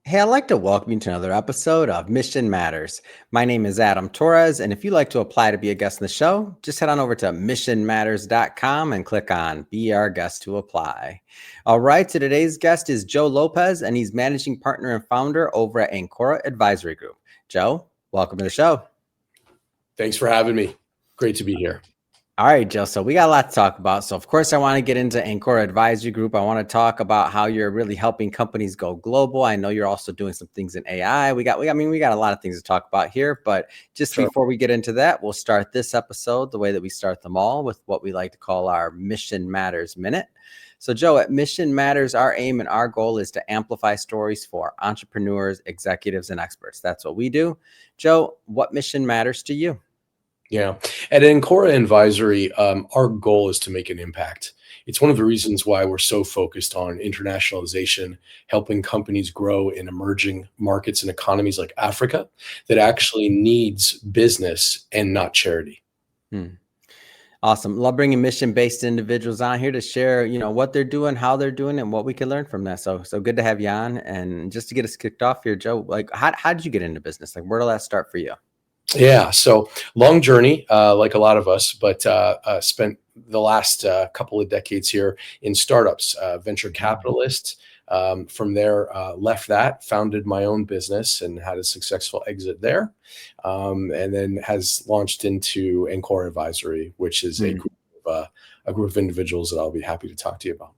Hey, I'd like to welcome you to another episode of Mission Matters. My name is Adam Torres, and if you'd like to apply to be a guest in the show, just head on over to missionmatters.com and click on Be Our Guest to apply. All right, so today's guest is Joe Lopez, and he's managing partner and founder over at Ancora Advisory Group. Joe, welcome to the show. Thanks for having me. Great to be here. All right, Joe. So we got a lot to talk about. So of course, I want to get into Ancora Advisory Group. I want to talk about how you're really helping companies go global. I know you're also doing some things in AI. We got a lot of things to talk about here. But just before we get into that, we'll start this episode the way that we start them all with what we like to call our Mission Matters Minute. So Joe, at Mission Matters, our aim and our goal is to amplify stories for entrepreneurs, executives, and experts. That's what we do. Joe, what mission matters to you? Yeah. At Ancora Advisory, our goal is to make an impact. It's one of the reasons why we're so focused on internationalization, helping companies grow in emerging markets and economies like Africa that actually needs business and not charity. Awesome. Love bringing mission-based individuals on here to share, what they're doing, how they're doing, and what we can learn from that. So good to have you on. And just to get us kicked off here, Joe, like how did you get into business? Like where did that start for you? Yeah, so long journey, like a lot of us, but spent the last couple of decades here in startups, venture capitalists. From there, left that, founded my own business and had a successful exit there. And then has launched into Ancora Advisory, which is a group of individuals that I'll be happy to talk to you about.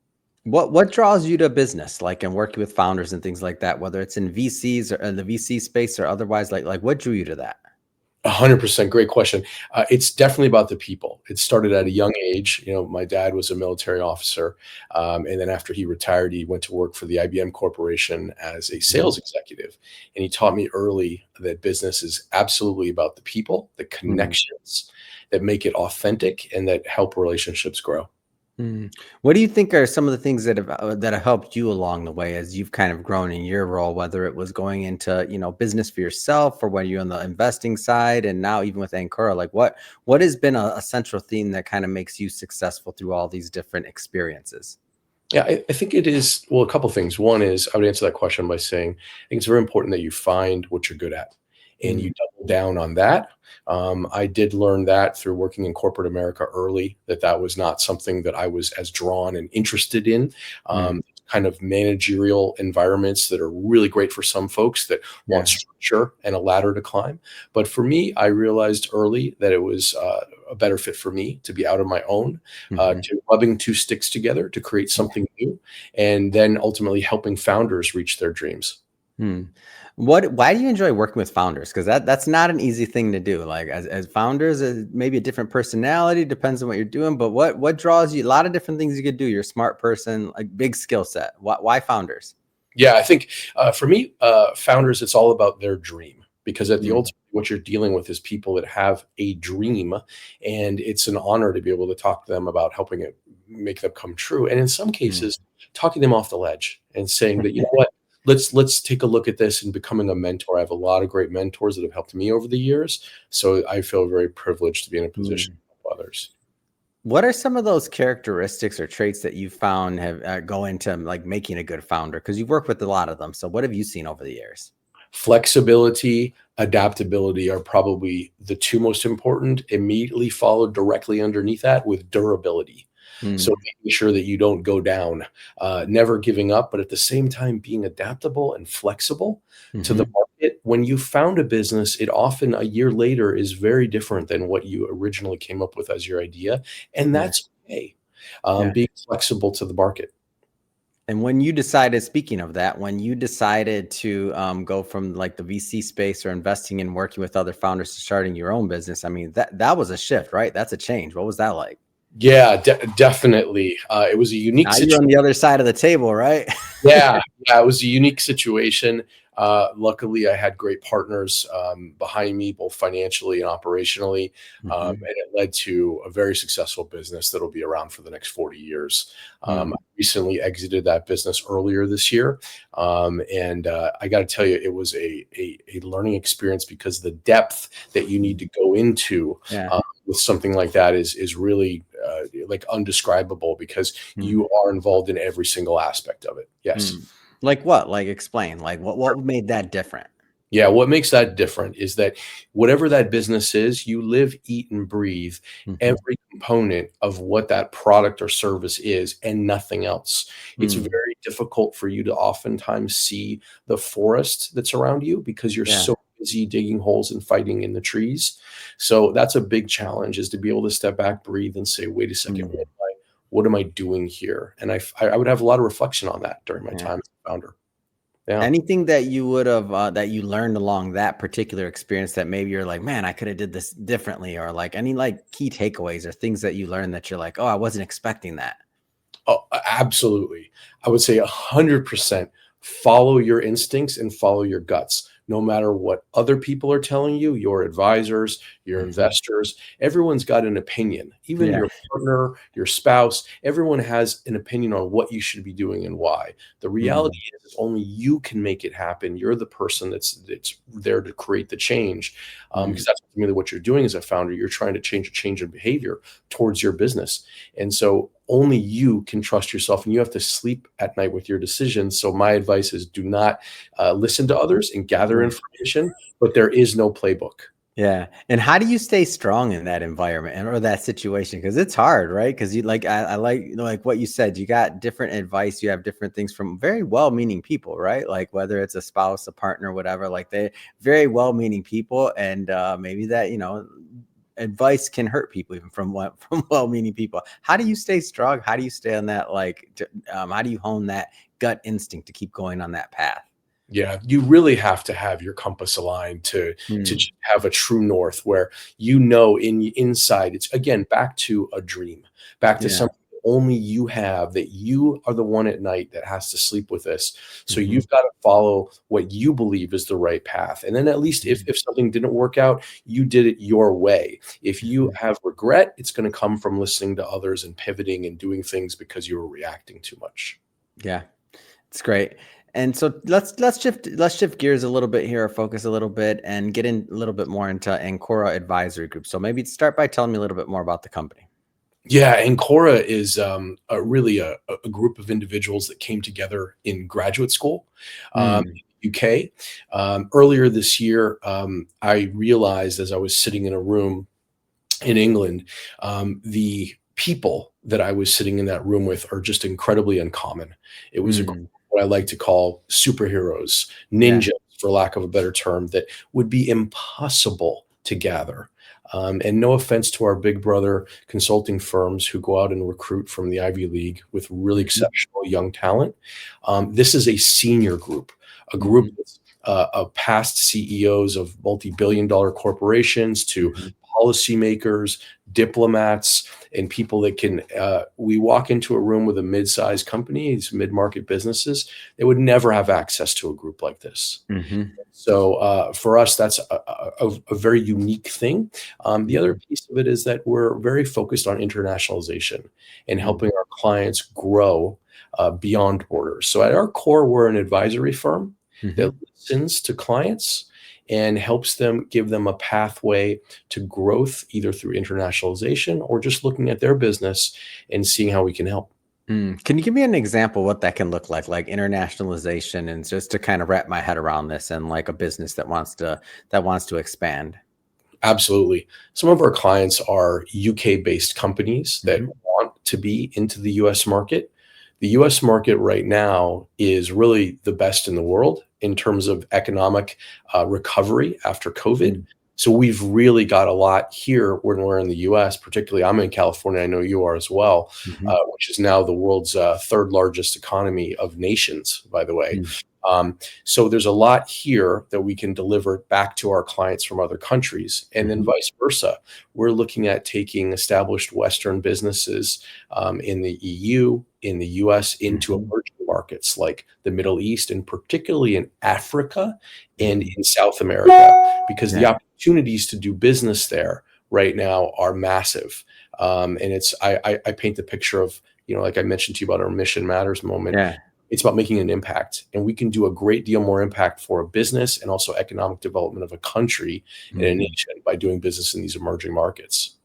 What draws you to business, like in working with founders and things like that, whether it's in VCs or in the VC space or otherwise, like what drew you to that? 100%. Great question. It's definitely about the people. It started at a young age. My dad was a military officer. And then after he retired, he went to work for the IBM Corporation as a sales executive. And he taught me early that business is absolutely about the people, the connections that make it authentic and that help relationships grow. What do you think are some of the things that have helped you along the way as you've kind of grown in your role, whether it was going into, business for yourself or when you're on the investing side and now even with Ancora, like what has been a central theme that kind of makes you successful through all these different experiences? Yeah, I think it is, well, a couple of things. One is I would answer that question by saying, I think it's very important that you find what you're good at and you double down on that. I did learn that through working in corporate America early, that was not something that I was as drawn and interested in. Kind of managerial environments that are really great for some folks that want structure and a ladder to climb. But for me, I realized early that it was a better fit for me to be out on my own, to rubbing two sticks together to create something new, and then ultimately helping founders reach their dreams. Why do you enjoy working with founders? Because that's not an easy thing to do. Like as founders, maybe a different personality, depends on what you're doing. But what draws you? A lot of different things you could do. You're a smart person, like big skill set. Why founders? Yeah, I think for me, founders, it's all about their dream. Because at the ultimate, what you're dealing with is people that have a dream, and it's an honor to be able to talk to them about helping it make them come true. And in some cases, talking them off the ledge and saying that, you know what, let's take a look at this and becoming a mentor. I have a lot of great mentors that have helped me over the years. So I feel very privileged to be in a position to help others. What are some of those characteristics or traits that you found have go into like making a good founder? Because you've worked with a lot of them. So what have you seen over the years? Flexibility, adaptability are probably the two most important, immediately followed directly underneath that with durability. So making sure that you don't go down, never giving up, but at the same time being adaptable and flexible to the market. When you found a business, it often a year later is very different than what you originally came up with as your idea. And that's okay. Being flexible to the market. And when you decided, speaking of that, when you decided to go from like the VC space or investing and working with other founders to starting your own business, I mean, that was a shift, right? That's a change. What was that like? Yeah, definitely. It was a unique situation. You're on the other side of the table, right? Yeah, it was a unique situation. Luckily, I had great partners behind me, both financially and operationally, and it led to a very successful business that'll be around for the next 40 years. I recently exited that business earlier this year, and I got to tell you, it was a learning experience because the depth that you need to go into with something like that is really like undescribable because you are involved in every single aspect of it. Yes. Like what? Like explain. Like what made that different? Yeah, what makes that different is that whatever that business is, you live, eat, and breathe Mhm. every component of what that product or service is and nothing else. It's Mm. very difficult for you to oftentimes see the forest that's around you because you're Yeah. so busy digging holes and fighting in the trees. So that's a big challenge, is to be able to step back, breathe, and say, wait a second, Mm. what am I doing here? And I would have a lot of reflection on that during my Yeah. time as a founder. Yeah. Anything that you would have that you learned along that particular experience that maybe you're like, man, I could have did this differently, or like any like key takeaways or things that you learned that you're like, oh, I wasn't expecting that. Oh, absolutely. I would say 100% follow your instincts and follow your guts. No matter what other people are telling you, your advisors, your Mhm. investors, everyone's got an opinion. Even Yeah. your partner, your spouse, everyone has an opinion on what you should be doing and why. The reality Mm. is only you can make it happen. You're the person that's there to create the change, Mm. because that's really what you're doing as a founder. You're trying to change a change in behavior towards your business. And so only you can trust yourself, and you have to sleep at night with your decisions. So my advice is, do not listen to others and gather Yeah. information, but there is no playbook. Yeah. And how do you stay strong in that environment or that situation? Because it's hard, right? Because you like I like like what you said, you got different advice, you have different things from very well-meaning people, right? Like whether it's a spouse, a partner, whatever, like they very well-meaning people. And maybe that, advice can hurt people even from what from well-meaning people. How do you stay strong? How do you stay on that how do you hone that gut instinct to keep going on that path? Yeah, you really have to have your compass aligned to Mm. just have a true north where you know inside. It's again back to a dream, back to Yeah. something only you have, that you are the one at night that has to sleep with this. So Hmm. you've got to follow what you believe is the right path. And then at least if something didn't work out, you did it your way. If you have regret, it's going to come from listening to others and pivoting and doing things because you were reacting too much. Yeah. It's great. And so let's shift gears a little bit here, or focus a little bit, and get in a little bit more into Ancora Advisory Group. So maybe start by telling me a little bit more about the company. Yeah, Ancora is really a group of individuals that came together in graduate school Mm. in the UK. Earlier this year, I realized as I was sitting in a room in England, the people that I was sitting in that room with are just incredibly uncommon. It was a group Mm. of what I like to call superheroes, Yeah. ninjas, for lack of a better term, that would be impossible to gather. And no offense to our big brother consulting firms who go out and recruit from the Ivy League with really Mhm. exceptional young talent. This is a senior group, a group Mhm. that's of past CEOs of multi-billion-dollar corporations to Mhm. policymakers, diplomats, and people that can. We walk into a room with a mid-sized company, these mid-market businesses, they would never have access to a group like this. Mhm. So for us, that's a very unique thing. The other Mhm. piece of it is that we're very focused on internationalization and Mhm. helping our clients grow beyond borders. So at our core, we're an advisory firm that Mhm. listens to clients and helps them, give them a pathway to growth, either through internationalization or just looking at their business and seeing how we can help. Mm. Can you give me an example what that can look like internationalization, and just to kind of wrap my head around this, and like a business that wants to expand? Absolutely. Some of our clients are UK-based companies that Mhm. want to be into the US market. The US market right now is really the best in the world in terms of economic recovery after COVID. Mm. So we've really got a lot here when we're in the US, particularly I'm in California. I know you are as well, Mhm. which is now the world's third largest economy of nations, by the way. Mm. So there's a lot here that we can deliver back to our clients from other countries, and then Mhm. vice versa. We're looking at taking established Western businesses in the EU, in the US, into Mhm. emerging markets like the Middle East, and particularly in Africa and Mhm. in South America, because the Yeah. opportunities to do business there right now are massive. And it's I paint the picture of, like I mentioned to you about our Mission Matters moment. Yeah. It's about making an impact, and we can do a great deal more impact for a business and also economic development of a country and a Mhm. nation by doing business in these emerging markets.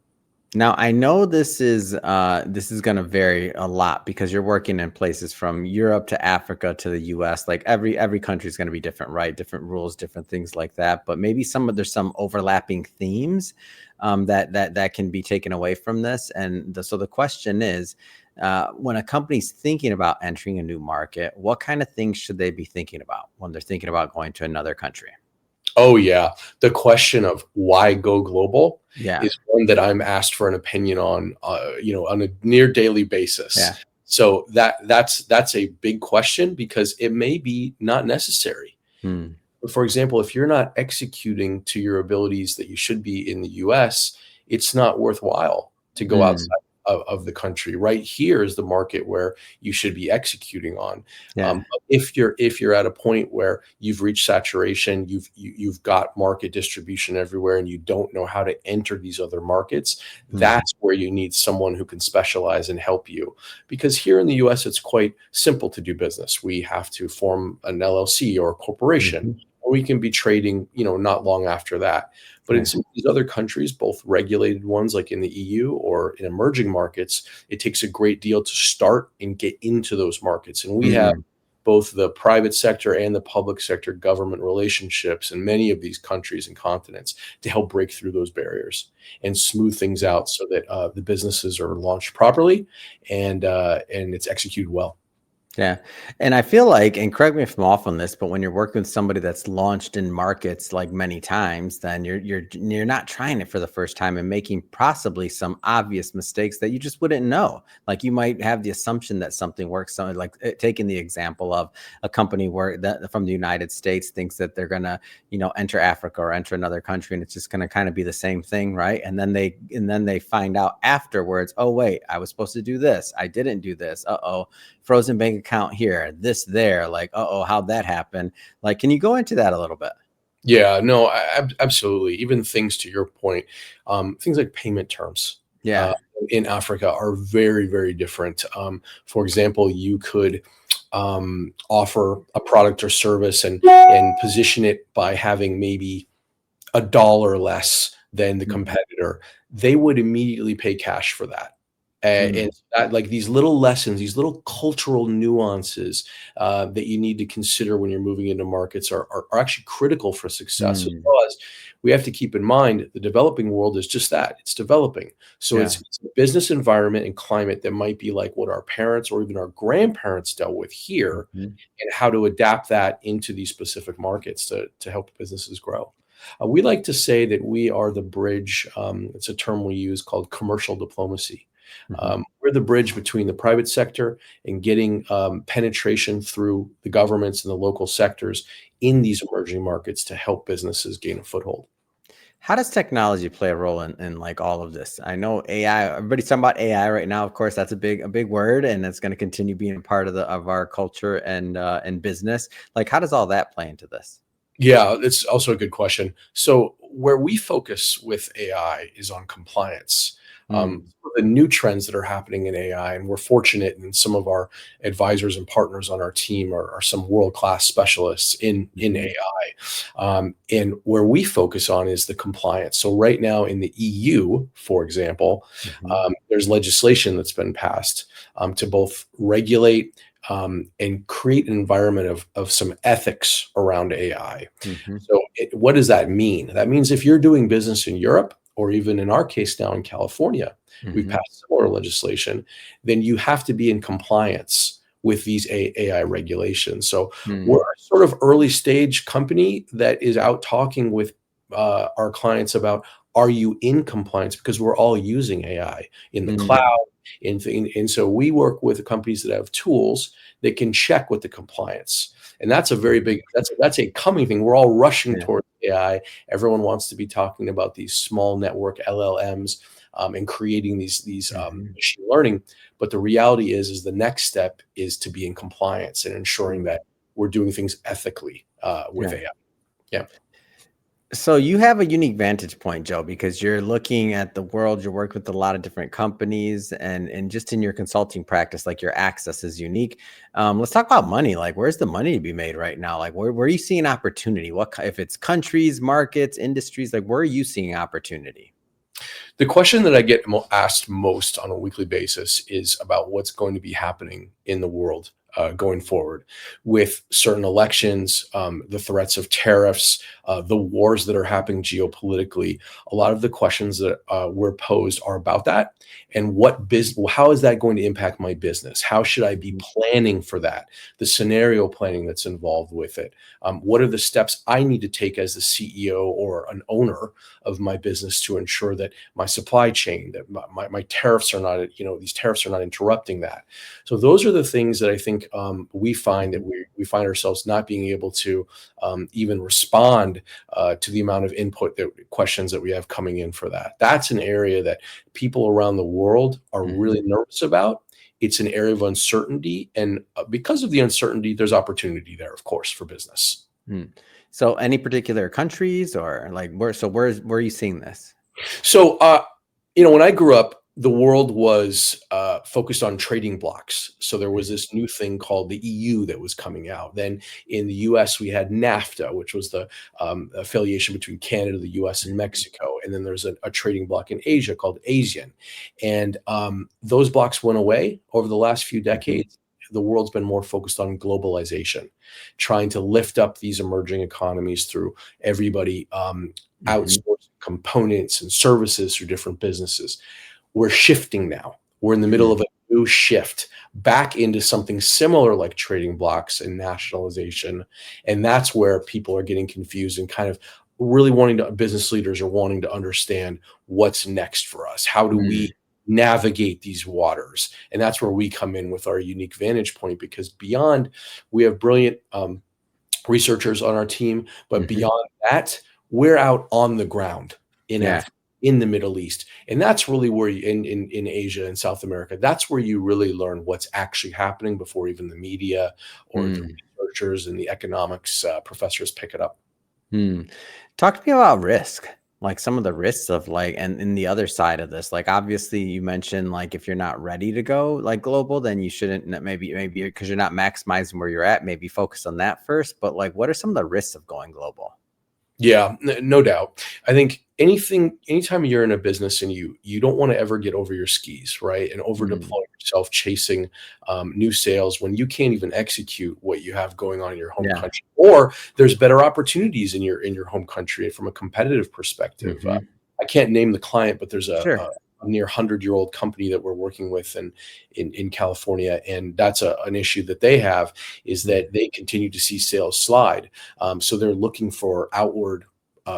Now, I know this is going to vary a lot because you're working in places from Europe to Africa to the US. Like every country is going to be different, right? Different rules, different things like that. But maybe there's some overlapping themes that can be taken away from this. And so the question is, when a company's thinking about entering a new market, what kind of things should they be thinking about when they're thinking about going to another country? Oh yeah, the question of why go global Yeah, is one that I'm asked for an opinion on, on a near daily basis. yeah. So that's a big question because it may be not necessary. Hmm. For example, if you're not executing to your abilities that you should be in the US, it's not worthwhile to go Hmm. outside of the country. Right here is the market where you should be executing on. Yeah. But if you're at a point where you've reached saturation, you've got market distribution everywhere, and you don't know how to enter these other markets, Hmm. that's where you need someone who can specialize and help you. Because here in the US, it's quite simple to do business. We have to form an LLC or a corporation, Hmm. we can be trading, not long after that. But in Yeah. some of these other countries, both regulated ones like in the EU or in emerging markets, it takes a great deal to start and get into those markets. And we have Hmm. both the private sector and the public sector government relationships in many of these countries and continents to help break through those barriers and smooth things out so that the businesses are launched properly and it's executed well. Yeah. And I feel like, and correct me if I'm off on this, but when you're working with somebody that's launched in markets like many times, then you're not trying it for the first time and making possibly some obvious mistakes that you just wouldn't know. Like you might have the assumption that something works. Something like taking the example of a company where that from the United States thinks that they're gonna, enter Africa or enter another country, and it's just gonna kind of be the same thing, right? And then they find out afterwards, oh wait, I was supposed to do this. I didn't do this. Uh-oh, frozen bank account here, this there, like, oh, how'd that happen? Like, can you go into that a little bit? Yeah, no, absolutely. Even things to your point, things like payment terms uh, Yeah. in Africa are very, very different. For example, you could offer a product or service and position it by having maybe $1 less than the Mm, competitor. They would immediately pay cash for that. And mm, that, like these little lessons, these little cultural nuances that you need to consider when you're moving into markets are actually critical for success, as mm, well as we have to keep in mind the developing world is just that, it's developing. So yeah. it's a business environment and climate that might be like what our parents or even our grandparents dealt with here, Mhm. and how to adapt that into these specific markets to help businesses grow. We like to say that we are the bridge. It's a term we use called commercial diplomacy. Mhm. We're the bridge between the private sector and getting penetration through the governments and the local sectors in these emerging markets to help businesses gain a foothold. How does technology play a role in like all of this? I know AI, everybody's talking about AI right now. Of course, that's a big word, and it's going to continue being part of our culture and business. Like, how does all that play into this? Yeah, it's also a good question. So, where we focus with AI is on compliance. Mm, The new trends that are happening in AI, and we're fortunate, and some of our advisors and partners on our team are some world class specialists in mhm, AI. And where we focus on is the compliance. So, right now in the EU, for example, mhm, there's legislation that's been passed to both regulate and create an environment of some ethics around AI. mhm, So, what does that mean? That means if you're doing business in Europe, or even in our case now in California, we've mhm, passed similar legislation, then you have to be in compliance with these AI regulations. So, we're mm, a sort of early stage company that is out talking with our clients about, are you in compliance? Because we're all using AI in the cloud. mm, And so we work with companies that have tools that can check with the compliance. And that's a very big, that's a coming thing. We're all rushing yeah, towards AI. Everyone wants to be talking about these small network LLMs and creating these mhm, machine learning. But the reality is the next step is to be in compliance and ensuring mm, that we're doing things ethically with yeah. AI. Yeah. So you have a unique vantage point, Joe, because you're looking at the world, you work with a lot of different companies and just in your consulting practice, like your access is unique. Let's talk about money. Like where's the money to be made right now? Like where are you seeing opportunity? If it's countries, markets, industries, like where are you seeing opportunity? The question that I get asked most on a weekly basis is about what's going to be happening in the world going forward with certain elections, the threats of tariffs, the wars that are happening geopolitically. A lot of the questions that were posed are about that, and how is that going to impact my business? How should I be planning for that? The scenario planning that's involved with it. What are the steps I need to take as the CEO or an owner of my business to ensure that my supply chain, that my tariffs are not, these tariffs are not interrupting that. So those are the things that I think we find that we find ourselves not being able to even respond to the amount of input questions that we have coming in for that. That's an area that people around the world are really nervous about. It's an area of uncertainty, and because of the uncertainty, there's opportunity there, of course, for business. So any particular countries or like where are you seeing this? So, when I grew up, the world was focused on trading blocks. So there was this new thing called the EU that was coming out. Then in the US, we had NAFTA, which was the affiliation between Canada, the US, and Mexico. And then there's a trading block in Asia called ASEAN. And those blocks went away over the last few decades. The world's been more focused on globalization, trying to lift up these emerging economies through everybody outsourcing components and services through different businesses. We're shifting now. We're in the middle of a new shift back into something similar like trading blocks and nationalization. And that's where people are getting confused and kind of really business leaders are wanting to understand what's next for us. How do we navigate these waters? And that's where we come in with our unique vantage point, because we have brilliant researchers on our team, but beyond that, we're out on the ground in Africa, in the Middle East. And that's really where in Asia and South America, that's where you really learn what's actually happening before even the media or the researchers and the economics professors pick it up. Talk to me about risk, like some of the risks of and in the other side of this, like obviously you mentioned like if you're not ready to go like global, then you shouldn't maybe because you're not maximizing where you're at, maybe focus on that first. But like, what are some of the risks of going global? Yeah, no doubt. I think anytime you're in a business and you don't want to ever get over your skis, right? And over deploy yourself chasing new sales when you can't even execute what you have going on in your home country, or there's better opportunities in your home country from a competitive perspective. I can't name the client, but there's a near 100-year-old company that we're working with in California. And that's an issue that they have, is that they continue to see sales slide. So they're looking for outward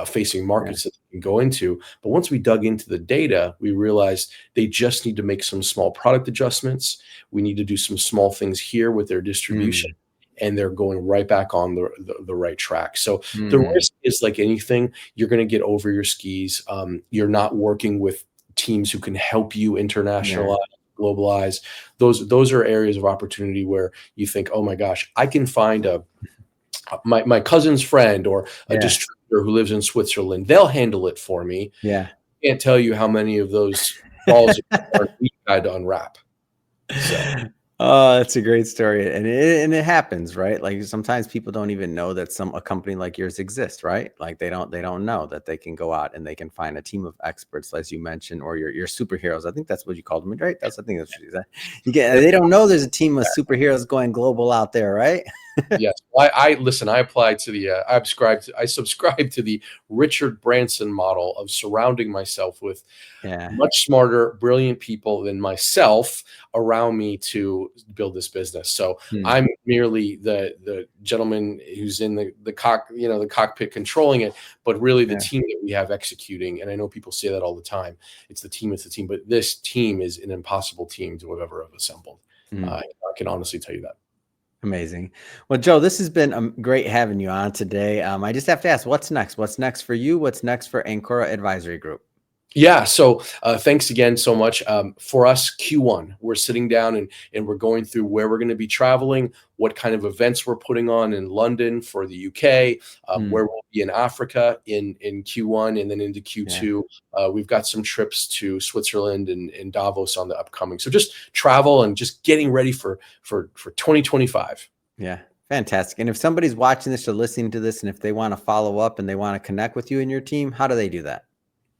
facing markets that they can go into. But once we dug into the data, we realized they just need to make some small product adjustments. We need to do some small things here with their distribution. And they're going right back on the right track. So the risk is like anything, you're going to get over your skis. You're not working with teams who can help you internationalize, globalize. Those are areas of opportunity where you think, oh my gosh, I can find my cousin's friend or a distributor who lives in Switzerland. They'll handle it for me. I can't tell you how many of those balls we had to unwrap. So. Oh, that's a great story. And it happens, right? Like sometimes people don't even know that a company like yours exists, right? Like they don't know that they can go out and they can find a team of experts, as you mentioned, or your superheroes. I think that's what you called them, right? I think that's what you said. They don't know there's a team of superheroes going global out there, right? Yes. Well, I listen, I applied to the, I subscribe to the Richard Branson model of surrounding myself with much smarter, brilliant people than myself around me to build this business. So I'm merely the gentleman who's in the cockpit controlling it, but really the team that we have executing. And I know people say that all the time. It's the team, but this team is an impossible team to have ever assembled. I can honestly tell you that. Amazing. Well, Joe, this has been great having you on today. I just have to ask, what's next? What's next for you? What's next for Ancora Advisory Group? Yeah. So thanks again so much. For us, Q1, we're sitting down and we're going through where we're going to be traveling, what kind of events we're putting on in London for the UK, where we'll be in Africa in Q1, and then into Q2. We've got some trips to Switzerland and Davos on the upcoming. So just travel and just getting ready for 2025. Yeah. Fantastic. And if somebody's watching this or listening to this, and if they want to follow up and they want to connect with you and your team, how do they do that?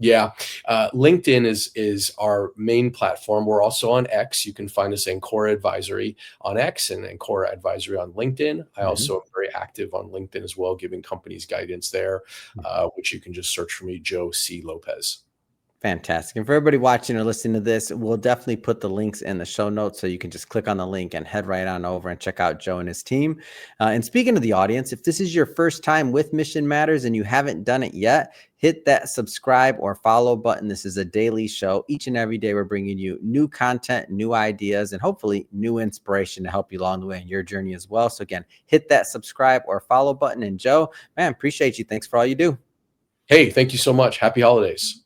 Yeah. LinkedIn is our main platform. We're also on X. You can find us Ancora Advisory on X and Ancora Advisory on LinkedIn. I Mhm. also am very active on LinkedIn as well, giving companies guidance there, which you can just search for me, Joe C. Lopez. Fantastic. And for everybody watching or listening to this, we'll definitely put the links in the show notes so you can just click on the link and head right on over and check out Joe and his team. And speaking of the audience, if this is your first time with Mission Matters and you haven't done it yet, hit that subscribe or follow button. This is a daily show. Each and every day, we're bringing you new content, new ideas, and hopefully new inspiration to help you along the way in your journey as well. So again, hit that subscribe or follow button. And Joe, man, appreciate you. Thanks for all you do. Hey, thank you so much. Happy holidays.